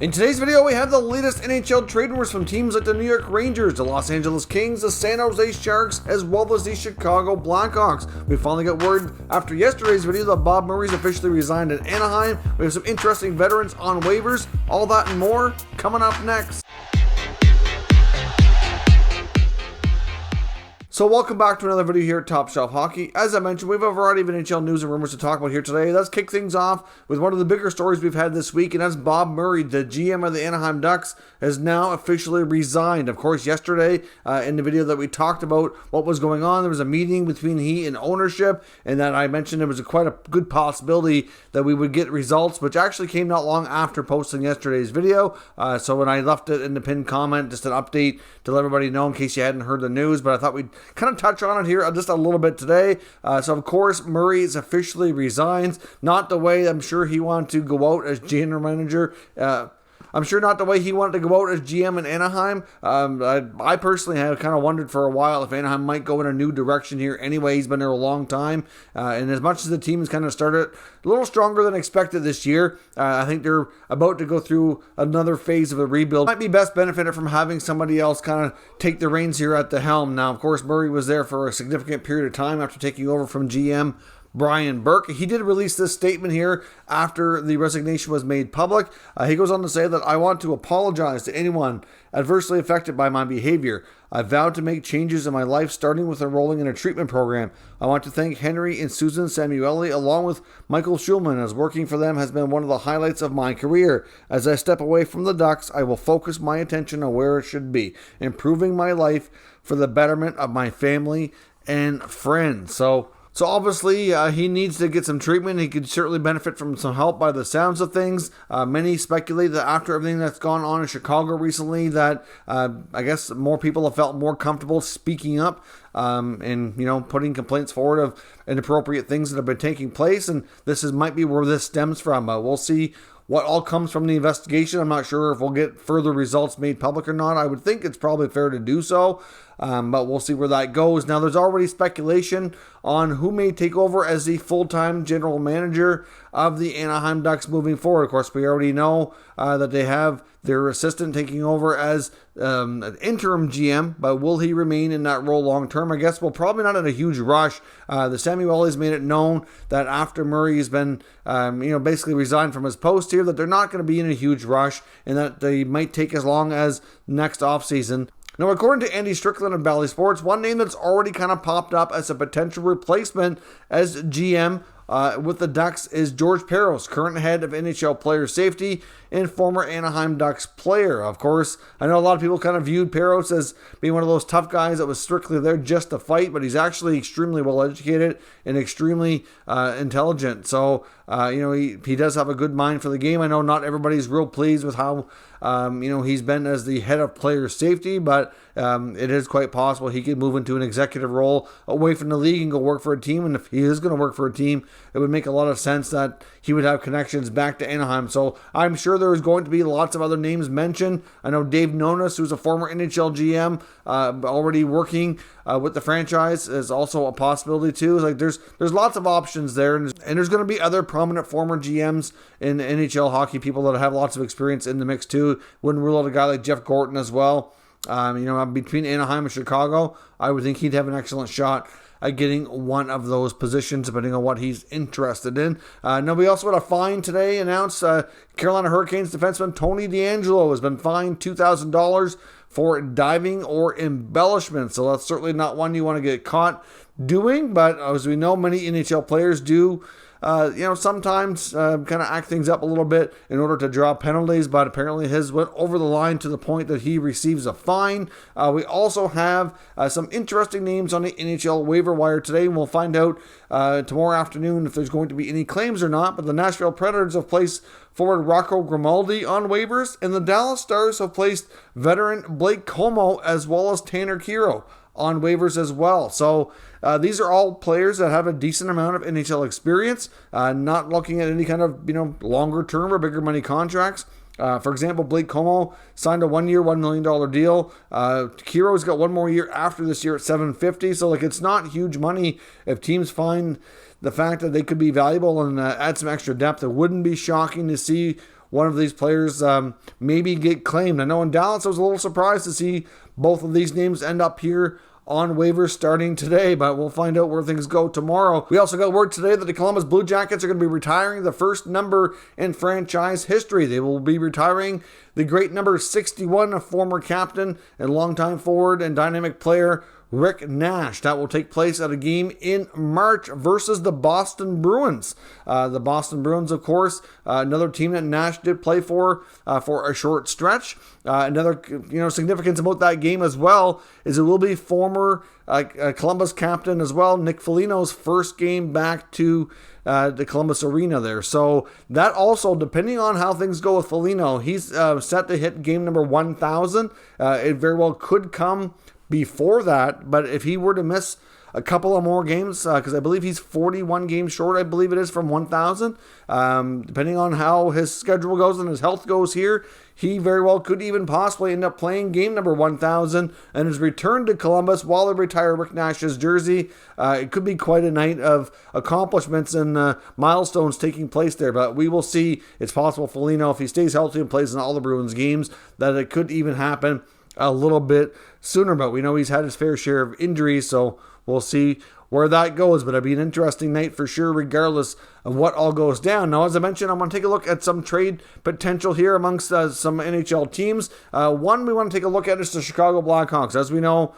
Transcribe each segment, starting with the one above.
In today's video, we have the latest NHL trade rumors from teams like the New York Rangers, the Los Angeles Kings, the San Jose Sharks, as well as the Chicago Blackhawks. We finally got word after yesterday's video that Bob Murray's officially resigned in Anaheim. We have some interesting veterans on waivers. All that and more coming up next. So welcome back to another video here at Top Shelf Hockey. As I mentioned, we have a variety of NHL news and rumors to talk about here today. Let's kick things off with one of the bigger stories we've had this week, and that's Bob Murray, the GM of the Anaheim Ducks, has now officially resigned. Of course, yesterday in the video that we talked about what was going on, there was a meeting between he and ownership, and that I mentioned it was quite a good possibility that we would get results, which actually came not long after posting yesterday's video. So when I left it in the pinned comment, just an update to let everybody know in case you hadn't heard the news, but I thought we'd kind of touch on it here just a little bit today. So of course, Murray is officially resigns. Not the way I'm sure he wanted to go out as general manager. I'm sure not the way he wanted to go out as GM in Anaheim. I personally have kind of wondered for a while if Anaheim might go in a new direction here. Anyway, he's been there a long time. And as much as the team has kind of started a little stronger than expected this year, I think they're about to go through another phase of a rebuild. Might be best benefited from having somebody else kind of take the reins here at the helm. Now, of course, Murray was there for a significant period of time after taking over from GM Brian Burke. He did release this statement here after the resignation was made public. He goes on to say that I want to apologize to anyone adversely affected by my behavior. I vowed to make changes in my life, starting with enrolling in a treatment program. I want to thank Henry and Susan Samueli, along with Michael Schulman, as working for them has been one of the highlights of my career. As I step away from the Ducks, I will focus my attention on where it should be, improving my life for the betterment of my family and friends. So obviously, he needs to get some treatment. He could certainly benefit from some help by the sounds of things. Many speculate that after everything that's gone on in Chicago recently, that I guess more people have felt more comfortable speaking up and, putting complaints forward of inappropriate things that have been taking place. And might be where this stems from. We'll see what all comes from the investigation. I'm not sure if we'll get further results made public or not. I would think it's probably fair to do so, but we'll see where that goes. Now, there's already speculation on who may take over as the full-time general manager of the Anaheim Ducks moving forward. Of course, we already know that they have their assistant taking over as an interim GM, but will he remain in that role long-term? I guess we'll probably not in a huge rush. The Samuelis made it known that after Murray has been, basically resigned from his post here, that they're not going to be in a huge rush and that they might take as long as next offseason. Now, according to Andy Strickland of Bally Sports, one name that's already kind of popped up as a potential replacement as GM with the Ducks is George Parros, current head of NHL player safety and former Anaheim Ducks player. Of course, I know a lot of people kind of viewed Parros as being one of those tough guys that was strictly there just to fight, but he's actually extremely well educated and extremely intelligent. So, he does have a good mind for the game. I know not everybody's real pleased with how, he's been as the head of player safety, but it is quite possible he could move into an executive role away from the league and go work for a team. And if he is going to work for a team, it would make a lot of sense that he would have connections back to Anaheim. So I'm sure there is going to be lots of other names mentioned. I know Dave Nonis, who's a former NHL GM, already working with the franchise, is also a possibility too. There's lots of options there, and there's going to be other prominent former GMs in NHL hockey, people that have lots of experience in the mix too. Wouldn't rule out a guy like Jeff Gorton as well. Between Anaheim and Chicago, I would think he'd have an excellent shot at getting one of those positions, depending on what he's interested in. Now, we also had a fine today announced. Carolina Hurricanes defenseman Tony Deangelo has been fined $2,000 for diving or embellishment. So that's certainly not one you want to get caught doing, but as we know, many NHL players do sometimes kind of act things up a little bit in order to draw penalties, but apparently his went over the line to the point that he receives a fine. We also have some interesting names on the NHL waiver wire today, and we'll find out tomorrow afternoon if there's going to be any claims or not, but the Nashville Predators have placed forward Rocco Grimaldi on waivers, and the Dallas Stars have placed veteran Blake Como as well as Tanner Kero on waivers as well. So these are all players that have a decent amount of NHL experience, not looking at any kind of longer term or bigger money contracts. For example, Blake Como signed a 1-year, $1 million deal. Kero's got one more year after this year at $750. So it's not huge money if teams find the fact that they could be valuable and add some extra depth. It wouldn't be shocking to see one of these players maybe get claimed. I know in Dallas I was a little surprised to see both of these names end up here on waivers starting today, but we'll find out where things go tomorrow. We also got word today that the Columbus Blue Jackets are going to be retiring the first number in franchise history. They will be retiring the great number 61, a former captain and longtime forward and dynamic player Rick Nash. That will take place at a game in March versus the Boston Bruins. The Boston Bruins, of course, another team that Nash did play for a short stretch. Another significance about that game as well is it will be former Columbus captain as well, Nick Foligno's first game back to the Columbus Arena there. So that also, depending on how things go with Foligno, he's set to hit game number 1,000. It very well could come before that, but if he were to miss a couple of more games, because I believe he's 41 games short, I believe it is, from 1,000, depending on how his schedule goes and his health goes here, he very well could even possibly end up playing game number 1,000 and his return to Columbus while they retire Rick Nash's jersey. It could be quite a night of accomplishments and milestones taking place there, but we will see. It's possible Foligno, if he stays healthy and plays in all the Bruins games, that it could even happen a little bit sooner, but we know he's had his fair share of injuries, so we'll see where that goes. But it'll be an interesting night for sure, regardless of what all goes down. Now, as I mentioned, I'm going to take a look at some trade potential here amongst some NHL teams. One we want to take a look at is the Chicago Blackhawks. As we know,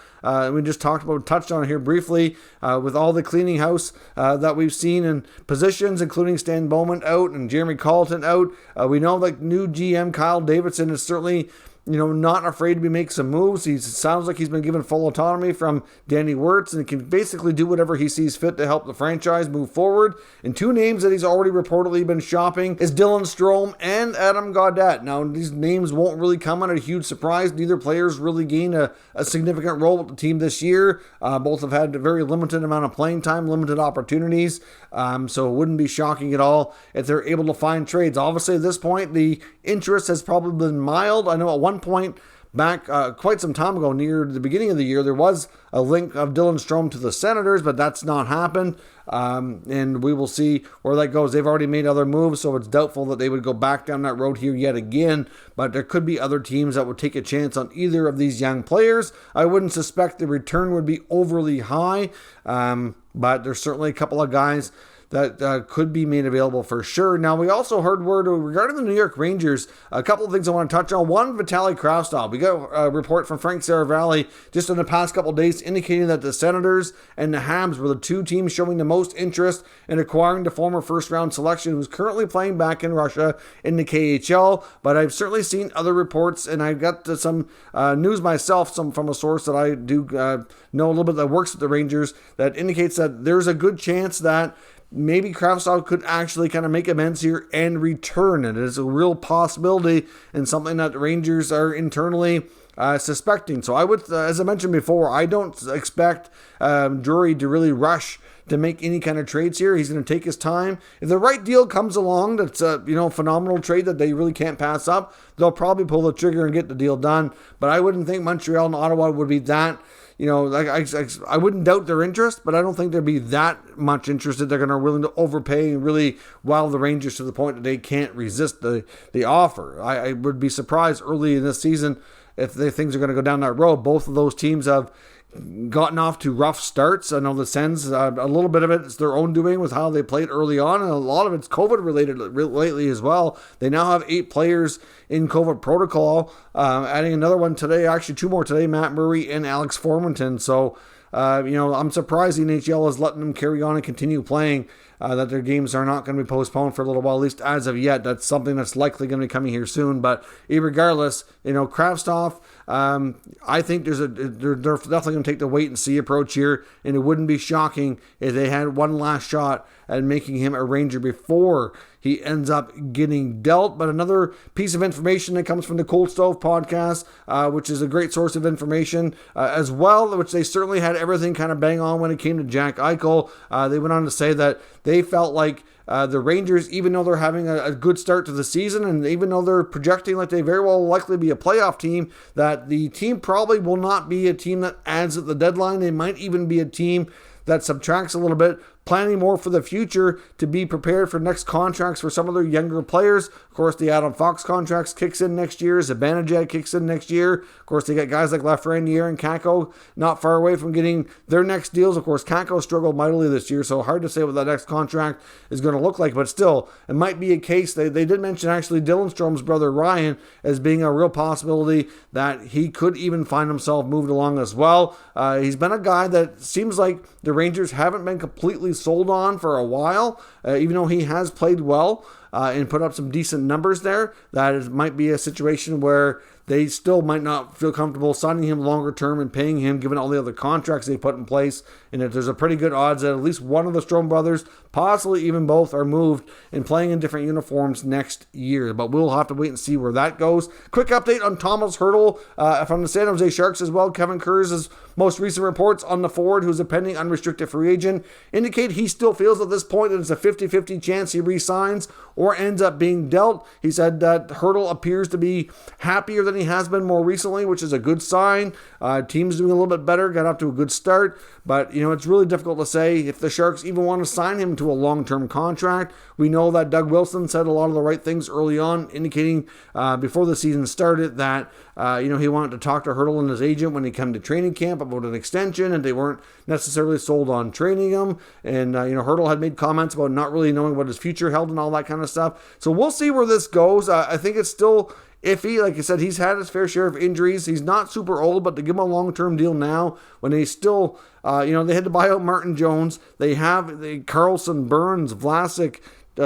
we just touched on it here briefly, with all the cleaning house that we've seen in positions, including Stan Bowman out and Jeremy Colleton out. We know that new GM Kyle Davidson is certainly not afraid to make some moves. He sounds like he's been given full autonomy from Danny Wirtz and can basically do whatever he sees fit to help the franchise move forward. And two names that he's already reportedly been shopping is Dylan Strome and Adam Gaudette. Now, these names won't really come on a huge surprise. Neither players really gained a significant role with the team this year. Both have had a very limited amount of playing time, limited opportunities. So it wouldn't be shocking at all if they're able to find trades. Obviously, at this point, the interest has probably been mild. I know at one point back quite some time ago, near the beginning of the year, there was a link of Dylan Strome to the Senators, but that's not happened. And we will see where that goes. They've already made other moves, so it's doubtful that they would go back down that road here yet again. But there could be other teams that would take a chance on either of these young players. I wouldn't suspect the return would be overly high, but there's certainly a couple of guys that could be made available for sure. Now, we also heard word regarding the New York Rangers. A couple of things I want to touch on. One, Vitaly Kravtsov. We got a report from Frank Saravalli just in the past couple of days indicating that the Senators and the Habs were the two teams showing the most interest in acquiring the former first-round selection who's currently playing back in Russia in the KHL. But I've certainly seen other reports, and I've got some news myself from a source that I do know a little bit that works at the Rangers that indicates that there's a good chance that maybe Kravtsov could actually kind of make amends here and return. It is a real possibility and something that the Rangers are internally suspecting. So I would, as I mentioned before, I don't expect Drury to really rush to make any kind of trades here. He's going to take his time. If the right deal comes along, that's a phenomenal trade that they really can't pass up, they'll probably pull the trigger and get the deal done. But I wouldn't think Montreal and Ottawa would be that. I wouldn't doubt their interest, but I don't think they'd be that much interested. They're going to willing to overpay and really wow the Rangers to the point that they can't resist the offer. I would be surprised early in this season if things are going to go down that road. Both of those teams have gotten off to rough starts. I know the Sens, a little bit of it is their own doing with how they played early on, and a lot of it's COVID related lately as well. They now have 8 players in COVID protocol, adding another one today, actually 2 more today, Matt Murray and Alex Formanton. So, I'm surprised the NHL is letting them carry on and continue playing, that their games are not going to be postponed for a little while, at least as of yet. That's something that's likely going to be coming here soon. But regardless, Kravtsov, I think they're definitely going to take the wait and see approach here, and it wouldn't be shocking if they had one last shot at making him a Ranger before he ends up getting dealt. But another piece of information that comes from the Cold Stove podcast, which is a great source of information as well, which they certainly had everything kind of bang on when it came to Jack Eichel. They went on to say that they felt like the Rangers, even though they're having a good start to the season, and even though they're projecting like they very well likely be a playoff team, that the team probably will not be a team that adds at the deadline. They might even be a team that subtracts a little bit, planning more for the future to be prepared for next contracts for some of their younger players. Of course, the Adam Fox contracts kicks in next year. Zibanejad kicks in next year. Of course, they got guys like Lafreniere and Kakko not far away from getting their next deals. Of course, Kakko struggled mightily this year, so hard to say what that next contract is going to look like. But still, it might be a case. They did mention actually Dylan Strom's brother Ryan as being a real possibility that he could even find himself moved along as well. He's been a guy that seems like the Rangers haven't been completely sold on for a while, even though he has played well and put up some decent numbers there. That might be a situation where they still might not feel comfortable signing him longer term and paying him given all the other contracts they put in place. And if there's a pretty good odds that at least one of the Strome brothers, possibly even both, are moved and playing in different uniforms next year. But we'll have to wait and see where that goes. Quick update on Thomas Hertl from the San Jose Sharks as well. Kevin Kurz' most recent reports on the forward, who's a pending unrestricted free agent, indicate he still feels at this point that it's a 50-50 chance he re-signs or ends up being dealt. He said that Hertl appears to be happier than he has been more recently, which is a good sign. Team's doing a little bit better, got off to a good start, but it's really difficult to say if the Sharks even want to sign him to a long-term contract. We know that Doug Wilson said a lot of the right things early on, indicating before the season started that he wanted to talk to Hertl and his agent when he came to training camp about an extension, and they weren't necessarily sold on training him. And Hertl had made comments about not really knowing what his future held and all that kind of stuff. So we'll see where this goes. I think it's still iffy. Like I said, he's had his fair share of injuries. He's not super old, but to give him a long-term deal now when they still, they had to buy out Martin Jones. They have the Carlson, Burns, Vlasic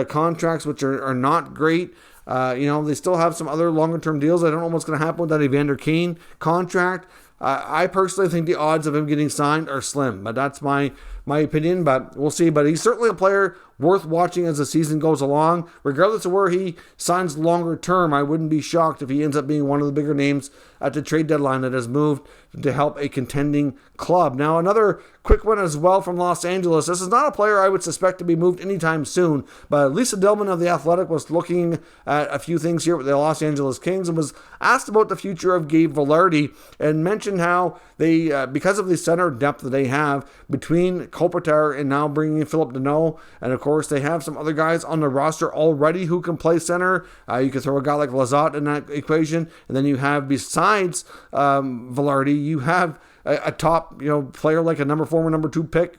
contracts, which are not great. They still have some other longer-term deals. I don't know what's going to happen with that Evander Kane contract. I personally think the odds of him getting signed are slim, but that's my opinion, but we'll see. But he's certainly a player worth watching as the season goes along. Regardless of where he signs longer term, I wouldn't be shocked if he ends up being one of the bigger names at the trade deadline that has moved to help a contending club. Now, another quick one as well from Los Angeles. This is not a player I would suspect to be moved anytime soon, but Lisa Dillman of The Athletic was looking at a few things here with the Los Angeles Kings and was asked about the future of Gabe Vilardi and mentioned how they, because of the center depth that they have between Kopitar and now bringing in Philip Deneau, and of course they have some other guys on the roster already who can play center. You could throw a guy like Lazat in that equation, and then you have, besides Vilardi, you have a top player like a former number 2 pick,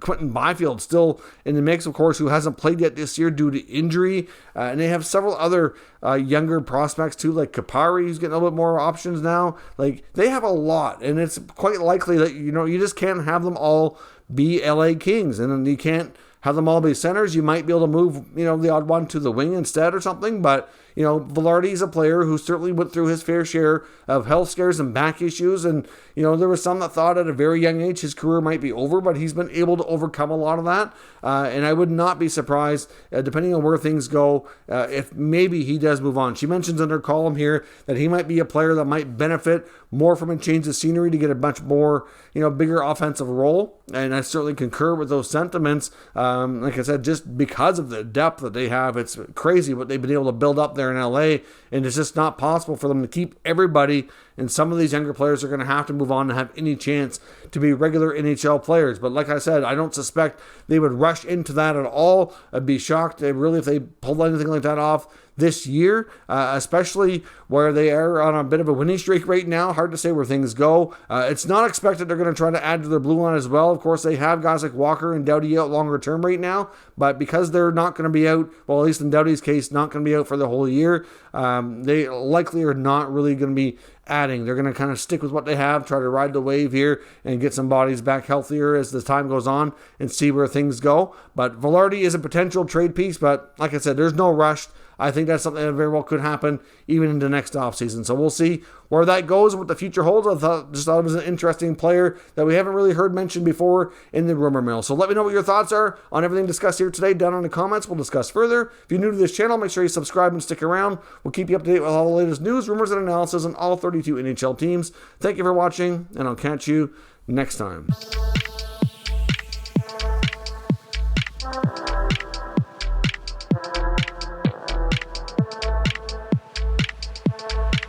Quentin Byfield, still in the mix, of course, who hasn't played yet this year due to injury. And they have several other younger prospects too, like Kapari, who's getting a little bit more options now. Like, they have a lot, and it's quite likely that you just can't have them all be LA Kings, and then you can't have them all be centers. You might be able to move the odd one to the wing instead or something, but Vilardi's a player who certainly went through his fair share of health scares and back issues. And, there was some that thought at a very young age his career might be over, but he's been able to overcome a lot of that. And I would not be surprised, depending on where things go, if maybe he does move on. She mentions in her column here that he might be a player that might benefit more from a change of scenery to get a much more, bigger offensive role. And I certainly concur with those sentiments. Like I said, just because of the depth that they have, it's crazy what they've been able to build up there in LA, and it's just not possible for them to keep everybody, and some of these younger players are going to have to move on to have any chance to be regular NHL players. But like I said, I don't suspect they would rush into that at all. I'd be shocked really if they pulled anything like that off this year, especially where they are on a bit of a winning streak right now. Hard to say where things go. It's not expected they're going to try to add to their blue line as well. Of course, they have guys like Walker and Doughty out longer term right now, but because they're not going to be out, well, at least in Doughty's case, not going to be out for the whole year, they likely are not really going to be adding. They're going to kind of stick with what they have, try to ride the wave here and get some bodies back healthier as the time goes on and see where things go. But Vilardi is a potential trade piece, but like I said, there's no rush. I think that's something that very well could happen even into next offseason. So we'll see where that goes, what the future holds. I thought it was an interesting player that we haven't really heard mentioned before in the rumor mill. So let me know what your thoughts are on everything discussed here today down in the comments. We'll discuss further. If you're new to this channel, make sure you subscribe and stick around. We'll keep you up to date with all the latest news, rumors, and analysis on all 32 NHL teams. Thank you for watching, and I'll catch you next time.